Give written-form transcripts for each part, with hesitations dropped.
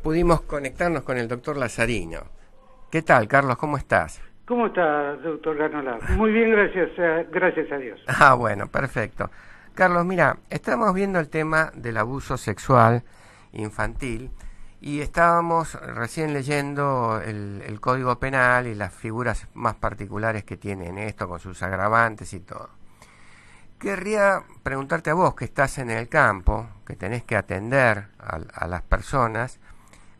pudimos conectarnos con el doctor Lazarino. ¿Qué tal, Carlos? ¿Cómo estás? ¿Cómo está, doctor Ganola? Muy bien, gracias a Dios. Bueno, perfecto. Carlos, mira, estamos viendo el tema del abuso sexual infantil y estábamos recién leyendo el Código Penal y las figuras más particulares que tienen esto con sus agravantes y todo. Querría preguntarte a vos, que estás en el campo, que tenés que atender a las personas,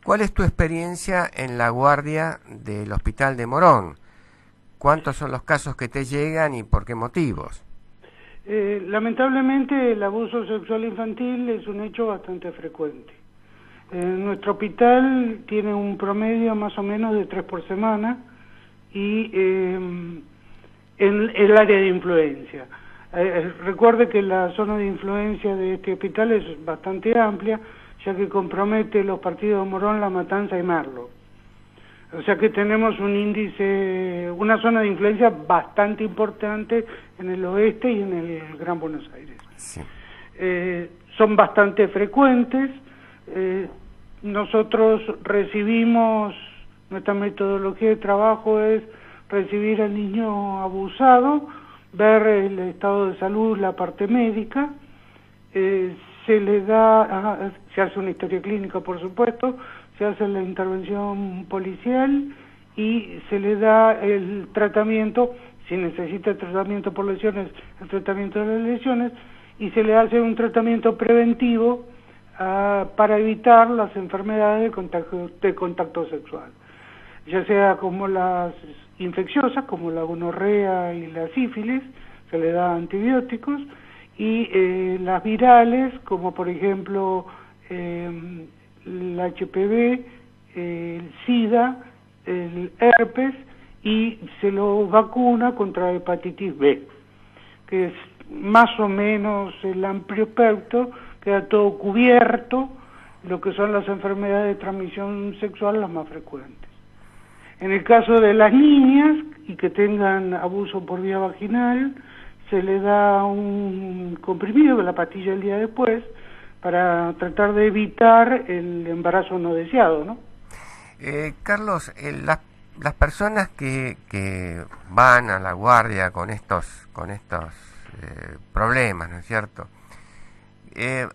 ¿cuál es tu experiencia en la guardia del Hospital de Morón? ¿Cuántos son los casos que te llegan y por qué motivos? Lamentablemente el abuso sexual infantil es un hecho bastante frecuente. Nuestro hospital tiene un promedio más o menos de 3 por semana y en el área de influencia. Recuerde que la zona de influencia de este hospital es bastante amplia, ya que compromete los partidos de Morón, La Matanza y Merlo. O sea que tenemos un índice, una zona de influencia bastante importante en el oeste y en el Gran Buenos Aires. Sí. Son bastante frecuentes. Nosotros recibimos, nuestra metodología de trabajo es recibir al niño abusado, ver el estado de salud, la parte médica, se le da, se hace una historia clínica, por supuesto, se hace la intervención policial y se le da el tratamiento, si necesita tratamiento por lesiones, el tratamiento de las lesiones, y se le hace un tratamiento preventivo para evitar las enfermedades de contacto sexual, ya sea como las infecciosas, como la gonorrea y la sífilis, se le da antibióticos, y las virales, como por ejemplo el HPV, el SIDA, el herpes, y se lo vacuna contra hepatitis B, que es más o menos el amplio espectro, queda todo cubierto, lo que son las enfermedades de transmisión sexual las más frecuentes. En el caso de las niñas y que tengan abuso por vía vaginal, se le da un comprimido, la pastilla el día después, para tratar de evitar el embarazo no deseado, ¿no? Carlos, las personas que van a la guardia con estos problemas, ¿no es cierto?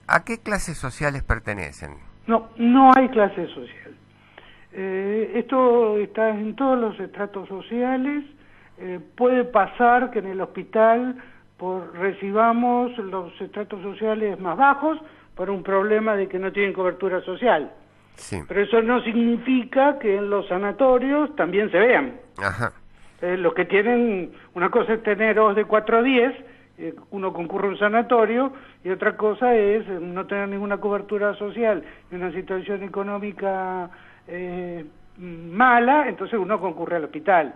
¿A qué clases sociales pertenecen? No hay clase social. Esto está en todos los estratos sociales. Puede pasar que en el hospital recibamos los estratos sociales más bajos por un problema de que no tienen cobertura social. Sí. Pero eso no significa que en los sanatorios también se vean. Ajá. Los que tienen, una cosa es tener OS de 4 a 10, uno concurre a un sanatorio, y otra cosa es no tener ninguna cobertura social y una situación económica mala, entonces uno concurre al hospital.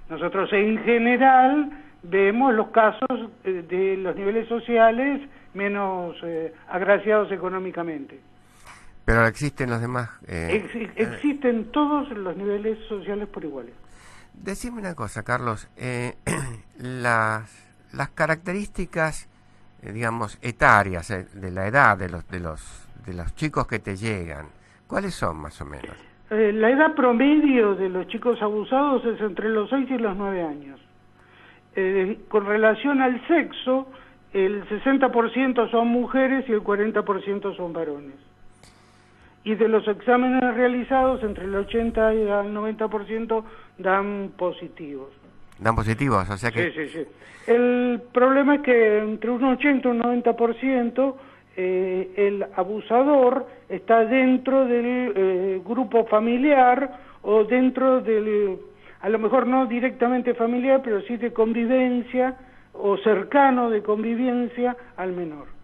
Nosotros en general vemos los casos de los niveles sociales menos agraciados económicamente. Pero existen los demás... existen todos los niveles sociales por iguales. Decime una cosa, Carlos, las características, digamos, etarias de la edad de los chicos que te llegan, ¿cuáles son más o menos? La edad promedio de los chicos abusados es entre los 6 y los 9 años. Con relación al sexo, el 60% son mujeres y el 40% son varones. Y de los exámenes realizados, entre el 80 y el 90% dan positivos. ¿Dan positivos? O sea que... Sí. El problema es que entre un 80 y un 90% el abusador está dentro del grupo familiar o dentro del, a lo mejor no directamente familiar, pero sí de convivencia o cercano de convivencia al menor.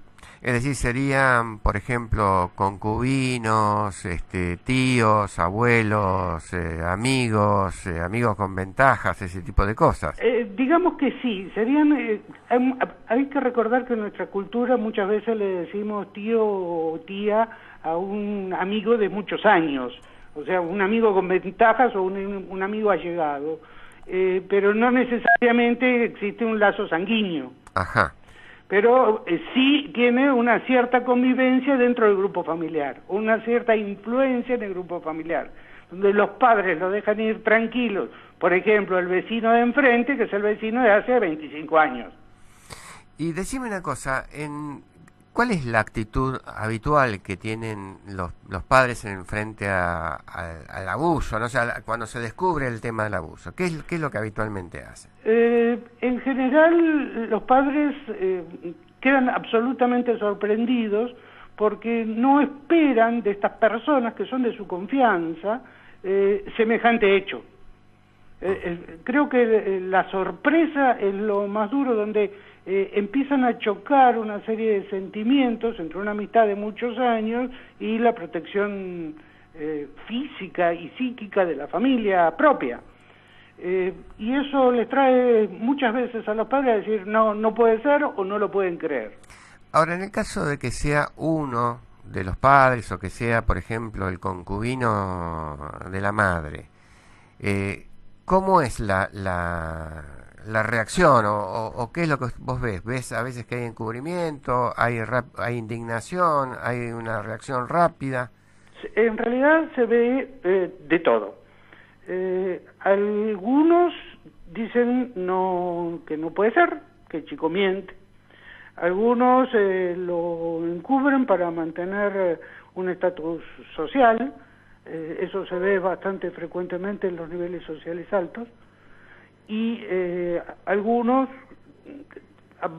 Es decir, serían, por ejemplo, concubinos, tíos, abuelos, amigos con ventajas, ese tipo de cosas. Digamos que sí, serían. Hay que recordar que en nuestra cultura muchas veces le decimos tío o tía a un amigo de muchos años, o sea, un amigo con ventajas o un amigo allegado, pero no necesariamente existe un lazo sanguíneo. Ajá. pero sí tiene una cierta convivencia dentro del grupo familiar, una cierta influencia en el grupo familiar, donde los padres lo dejan ir tranquilos, por ejemplo, el vecino de enfrente, que es el vecino de hace 25 años. Y decime una cosa, ¿cuál es la actitud habitual que tienen los padres en frente al abuso? ¿No? O sea, cuando se descubre el tema del abuso, ¿qué es lo que habitualmente hacen? En general, los padres quedan absolutamente sorprendidos porque no esperan de estas personas que son de su confianza semejante hecho. Creo que la sorpresa es lo más duro, donde empiezan a chocar una serie de sentimientos entre una amistad de muchos años y la protección física y psíquica de la familia propia. Y eso les trae muchas veces a los padres a decir no puede ser o no lo pueden creer. Ahora, en el caso de que sea uno de los padres o que sea, por ejemplo, el concubino de la madre, ¿cómo es la reacción o qué es lo que vos ves? ¿Ves a veces que hay encubrimiento, hay indignación, hay una reacción rápida? En realidad se ve de todo. Algunos dicen que no puede ser, que el chico miente. Algunos lo encubren para mantener un estatus social. Eso se ve bastante frecuentemente en los niveles sociales altos. Y algunos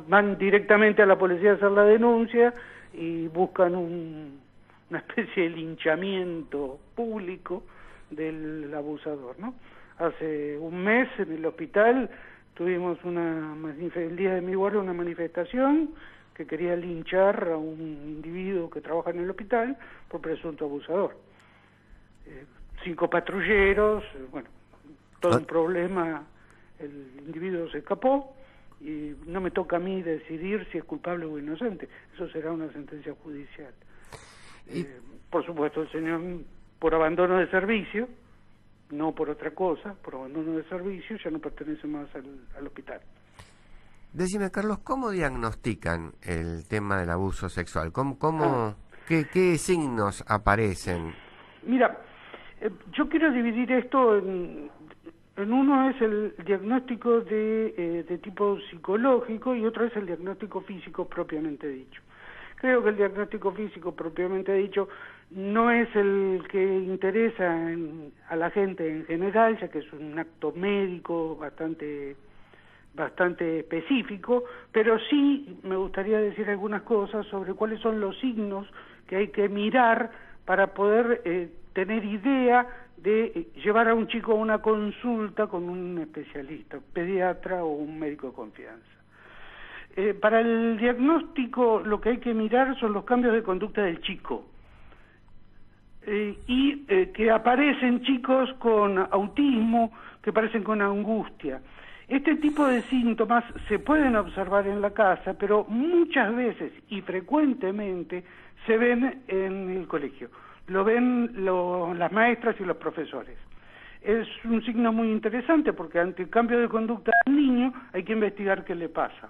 van directamente a la policía a hacer la denuncia y buscan una especie de linchamiento público del abusador, ¿no? Hace un mes en el hospital tuvimos el día de mi guardia una manifestación que quería linchar a un individuo que trabaja en el hospital por presunto abusador. 5 patrulleros, bueno, todo un problema, el individuo se escapó y no me toca a mí decidir si es culpable o inocente, eso será una sentencia judicial. Por supuesto, el señor, por abandono de servicio, no por otra cosa, por abandono de servicio, ya no pertenece más al hospital. Decime, Carlos, ¿cómo diagnostican el tema del abuso sexual? ¿Qué signos aparecen? Mira, yo quiero dividir esto en uno es el diagnóstico de tipo psicológico y otro es el diagnóstico físico propiamente dicho. Creo que el diagnóstico físico propiamente dicho no es el que interesa a la gente en general, ya que es un acto médico bastante específico, pero sí me gustaría decir algunas cosas sobre cuáles son los signos que hay que mirar para poder tener idea de llevar a un chico a una consulta con un especialista, un pediatra o un médico de confianza. Para el diagnóstico lo que hay que mirar son los cambios de conducta del chico y que aparecen chicos con autismo, que aparecen con angustia. Este tipo de síntomas se pueden observar en la casa, pero muchas veces y frecuentemente se ven en el colegio. Lo ven las maestras y los profesores. Es un signo muy interesante porque ante el cambio de conducta del niño hay que investigar qué le pasa.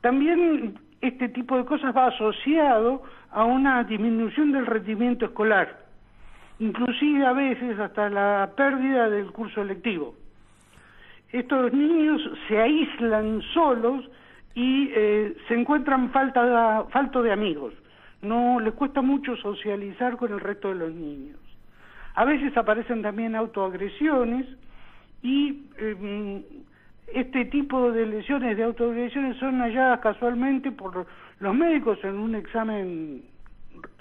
También este tipo de cosas va asociado a una disminución del rendimiento escolar, inclusive a veces hasta la pérdida del curso lectivo. Estos niños se aíslan solos y se encuentran falto de amigos. No les cuesta mucho socializar con el resto de los niños. A veces aparecen también autoagresiones y este tipo de lesiones de autoagresiones son halladas casualmente por los médicos en un examen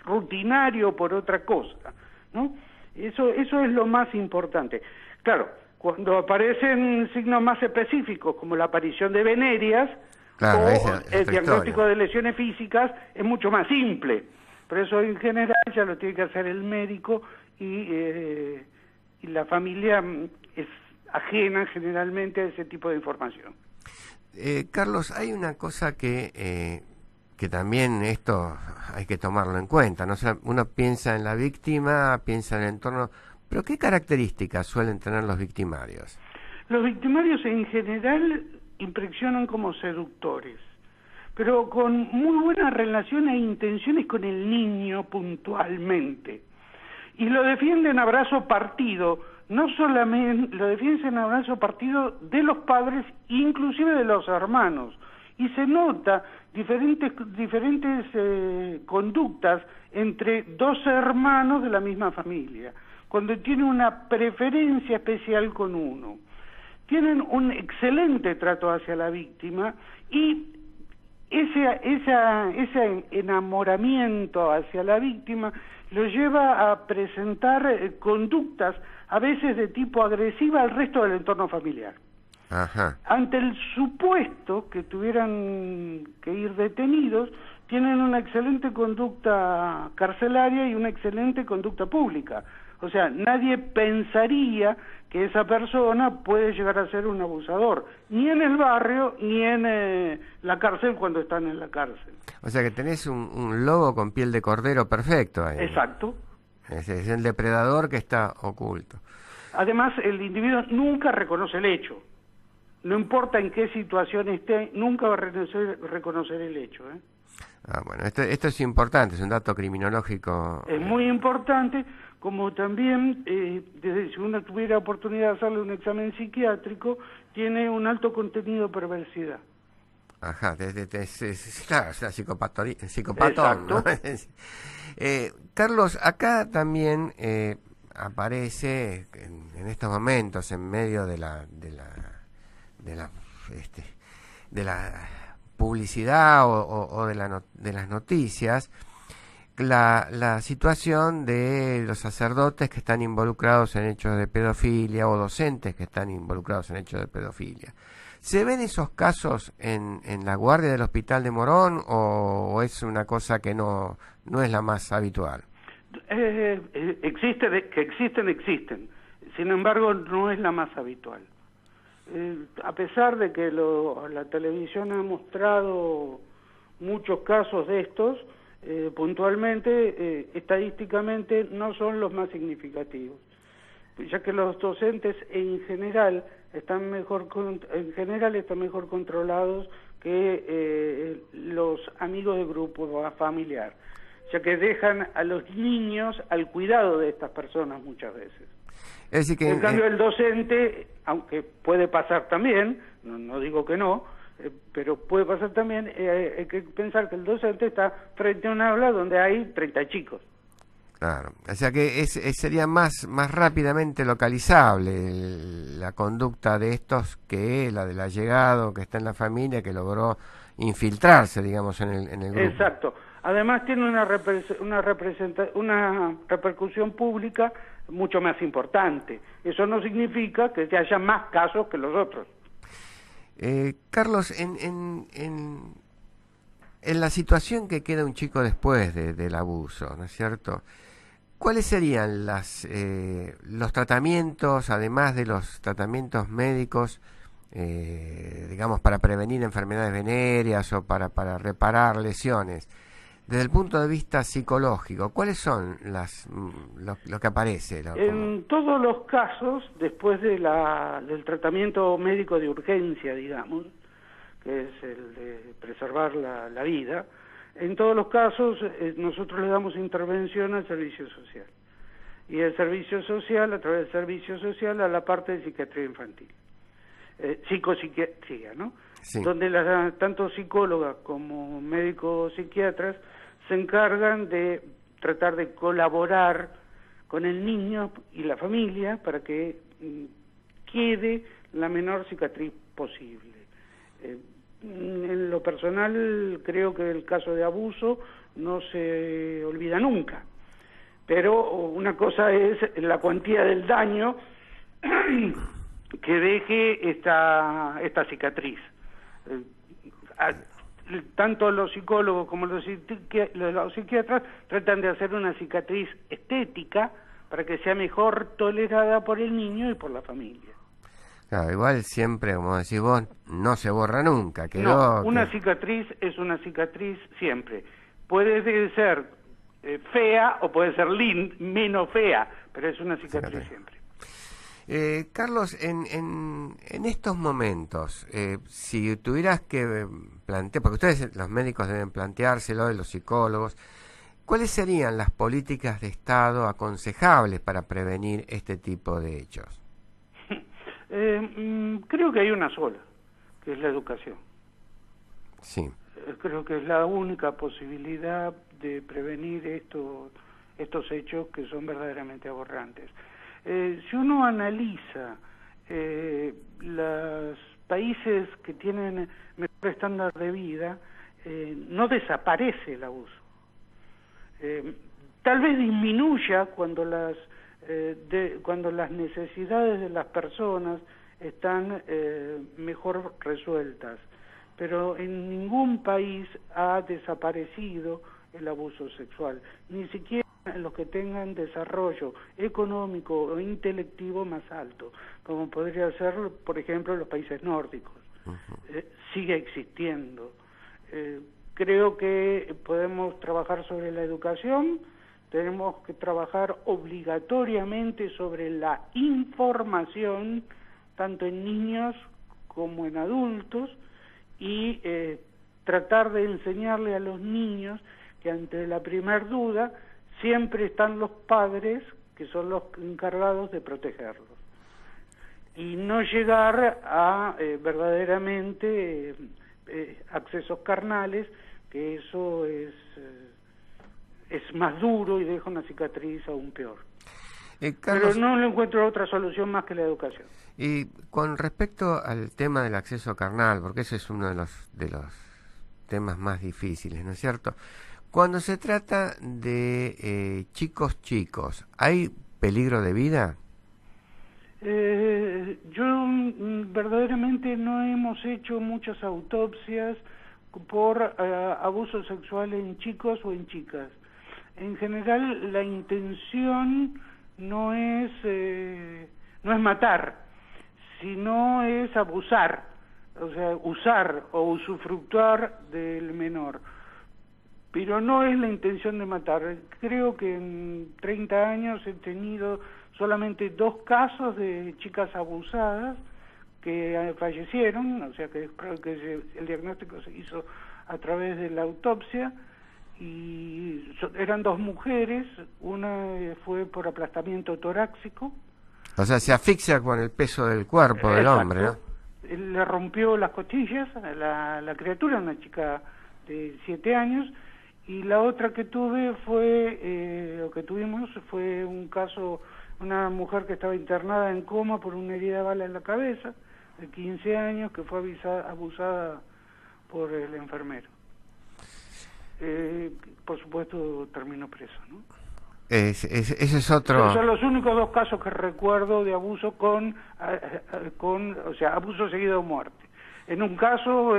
rutinario por otra cosa, ¿no? Eso es lo más importante. Claro, cuando aparecen signos más específicos como la aparición de venerias, claro, o el diagnóstico de lesiones físicas es mucho más simple. Por eso en general ya lo tiene que hacer el médico y la familia es ajena generalmente a ese tipo de información. Carlos, hay una cosa que también esto hay que tomarlo en cuenta, ¿no? O sea, uno piensa en la víctima, piensa en el entorno, pero ¿qué características suelen tener los victimarios? Los victimarios en general impresionan como seductores, pero con muy buena relación e intenciones con el niño puntualmente. Y lo defienden a brazo partido, no solamente lo defienden a brazo partido de los padres, inclusive de los hermanos. Y se nota diferentes conductas entre dos hermanos de la misma familia, cuando tienen una preferencia especial con uno. Tienen un excelente trato hacia la víctima y ese enamoramiento hacia la víctima lo lleva a presentar conductas a veces de tipo agresiva al resto del entorno familiar. Ajá. Ante el supuesto que tuvieran que ir detenidos, tienen una excelente conducta carcelaria y una excelente conducta pública. O sea, nadie pensaría que esa persona puede llegar a ser un abusador, ni en el barrio, ni en la cárcel cuando están en la cárcel. O sea que tenés un lobo con piel de cordero perfecto ahí. Exacto. Es el depredador que está oculto. Además, el individuo nunca reconoce el hecho. No importa en qué situación esté, nunca va a reconocer el hecho. Ah, bueno, esto es importante, es un dato criminológico. Es muy importante, como también, si uno tuviera oportunidad de hacerle un examen psiquiátrico, tiene un alto contenido de perversidad. Ajá, claro, o sea, psicopatón, Exacto. ¿no? Carlos, acá también aparece en estos momentos, en medio de la publicidad o de las noticias, la situación de los sacerdotes que están involucrados en hechos de pedofilia o docentes que están involucrados en hechos de pedofilia. ¿Se ven esos casos en la guardia del Hospital de Morón o es una cosa que no es la más habitual? Existen. Sin embargo, no es la más habitual. A pesar de que la televisión ha mostrado muchos casos de estos, puntualmente, estadísticamente no son los más significativos, ya que los docentes en general están mejor controlados que los amigos de grupo familiar, ya que dejan a los niños al cuidado de estas personas muchas veces. Es decir que, en cambio, el docente, aunque puede pasar también, no digo que no, pero puede pasar también, hay que pensar que el docente está frente a un aula donde hay 30 chicos. Claro, o sea que sería más rápidamente localizable la conducta de estos que la del allegado que está en la familia, que logró infiltrarse, digamos, en el grupo. Exacto. Además tiene una repercusión pública mucho más importante. Eso no significa que haya más casos que los otros. Carlos, en la situación que queda un chico después del abuso, ¿no es cierto? ¿Cuáles serían los tratamientos, además de los tratamientos médicos, digamos, para prevenir enfermedades venéreas o para reparar lesiones? Desde el punto de vista psicológico, ¿cuáles son lo que aparece? En todos los casos, después del tratamiento médico de urgencia, digamos, que es el de preservar la vida, en todos los casos nosotros le damos intervención al servicio social. Y el servicio social, a través del servicio social, a la parte de psiquiatría infantil. Psicopsiquiatría, ¿no? Sí. Donde tanto psicólogas como médicos psiquiatras se encargan de tratar de colaborar con el niño y la familia para que quede la menor cicatriz posible. En lo personal, creo que el caso de abuso no se olvida nunca, pero una cosa es la cuantía del daño que deje esta cicatriz. Tanto los psicólogos como los psiquiatras tratan de hacer una cicatriz estética para que sea mejor tolerada por el niño y por la familia. Claro, igual siempre, como decís vos, no se borra nunca. Una cicatriz es una cicatriz siempre. Puede ser fea o puede ser menos fea, pero es una cicatriz siempre. Carlos, en estos momentos, si tuvieras que plantear, porque ustedes los médicos deben planteárselo, los psicólogos, ¿cuáles serían las políticas de Estado aconsejables para prevenir este tipo de hechos? Creo que hay una sola, que es la educación. Sí. Creo que es la única posibilidad de prevenir estos hechos que son verdaderamente aberrantes. Si uno analiza los países que tienen mejor estándar de vida, no desaparece el abuso. Tal vez disminuya cuando las necesidades de las personas están mejor resueltas, pero en ningún país ha desaparecido el abuso sexual, ni siquiera en los que tengan desarrollo económico o intelectivo más alto, como podría ser, por ejemplo, los países nórdicos. Sigue existiendo. Creo que podemos trabajar sobre la educación, tenemos que trabajar obligatoriamente sobre la información, tanto en niños como en adultos, y tratar de enseñarle a los niños que ante la primer duda siempre están los padres, que son los encargados de protegerlos, y no llegar a verdaderamente accesos carnales, que eso es más duro y deja una cicatriz aún peor. Carlos, pero no le encuentro otra solución más que la educación. Y con respecto al tema del acceso carnal, porque ese es uno de los temas más difíciles, ¿no es cierto? Cuando se trata de chicos, ¿hay peligro de vida? Verdaderamente no hemos hecho muchas autopsias por abuso sexual en chicos o en chicas. En general, la intención no es matar, sino es abusar, o sea, usar o usufructuar del menor. Pero no es la intención de matar. Creo que en 30 años he tenido solamente 2 casos de chicas abusadas que fallecieron, o sea que el diagnóstico se hizo a través de la autopsia, y eran 2 mujeres, una fue por aplastamiento torácico. O sea, se asfixia con el peso del cuerpo del hombre, ¿no? Le rompió las costillas a la criatura, una chica de 7 años, y la otra que tuvimos fue un caso, una mujer que estaba internada en coma por una herida de bala en la cabeza, de 15 años, que fue abusada por el enfermero. Por supuesto terminó preso, ¿no? Ese es otro. Son los únicos 2 casos que recuerdo de abuso o sea, abuso seguido de muerte. En un caso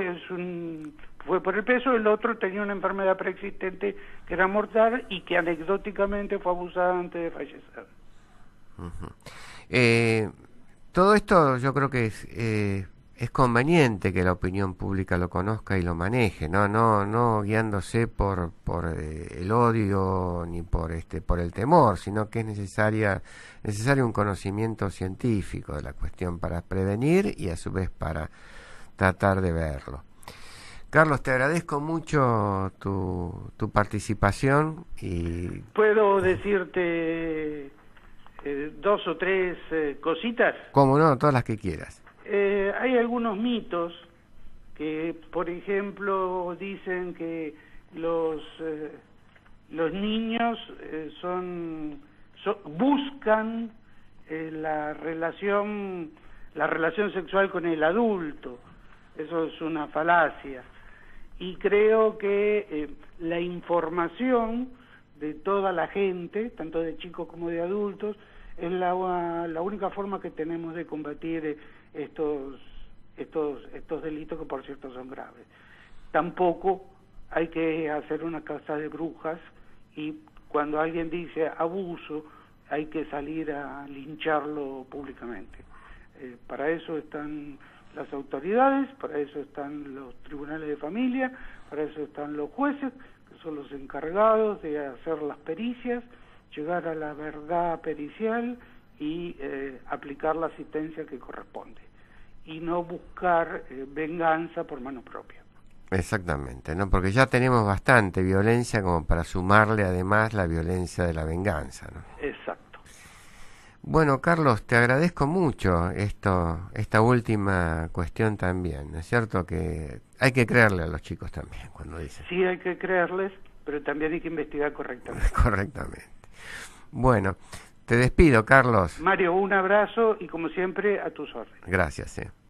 fue por el peso, el otro tenía una enfermedad preexistente que era mortal y que anecdóticamente fue abusada antes de fallecer. Todo esto yo creo que es conveniente que la opinión pública lo conozca y lo maneje, no guiándose por el odio ni por el temor, sino que es necesario un conocimiento científico de la cuestión para prevenir y a su vez para tratar de verlo. Carlos, te agradezco mucho tu participación y ¿Puedo decirte 2 o 3 cositas? Cómo no, todas las que quieras. Hay algunos mitos que, por ejemplo, dicen que los niños buscan la relación sexual con el adulto. Eso es una falacia. Y creo que la información de toda la gente, tanto de chicos como de adultos, es la única forma que tenemos de combatir estos delitos, que por cierto son graves. Tampoco hay que hacer una casa de brujas, y cuando alguien dice abuso hay que salir a lincharlo públicamente. Para eso están las autoridades, para eso están los tribunales de familia, para eso están los jueces, que son los encargados de hacer las pericias, llegar a la verdad pericial y aplicar la asistencia que corresponde y no buscar venganza por mano propia. Exactamente, ¿no? Porque ya tenemos bastante violencia como para sumarle además la violencia de la venganza, ¿no? Exacto. Bueno, Carlos, te agradezco mucho esta última cuestión también, ¿no es cierto? Que hay que creerle a los chicos también cuando dicen. Sí, hay que creerles, pero también hay que investigar correctamente. Correctamente. Bueno, te despido, Carlos. Mario, un abrazo y como siempre a tus órdenes. Gracias.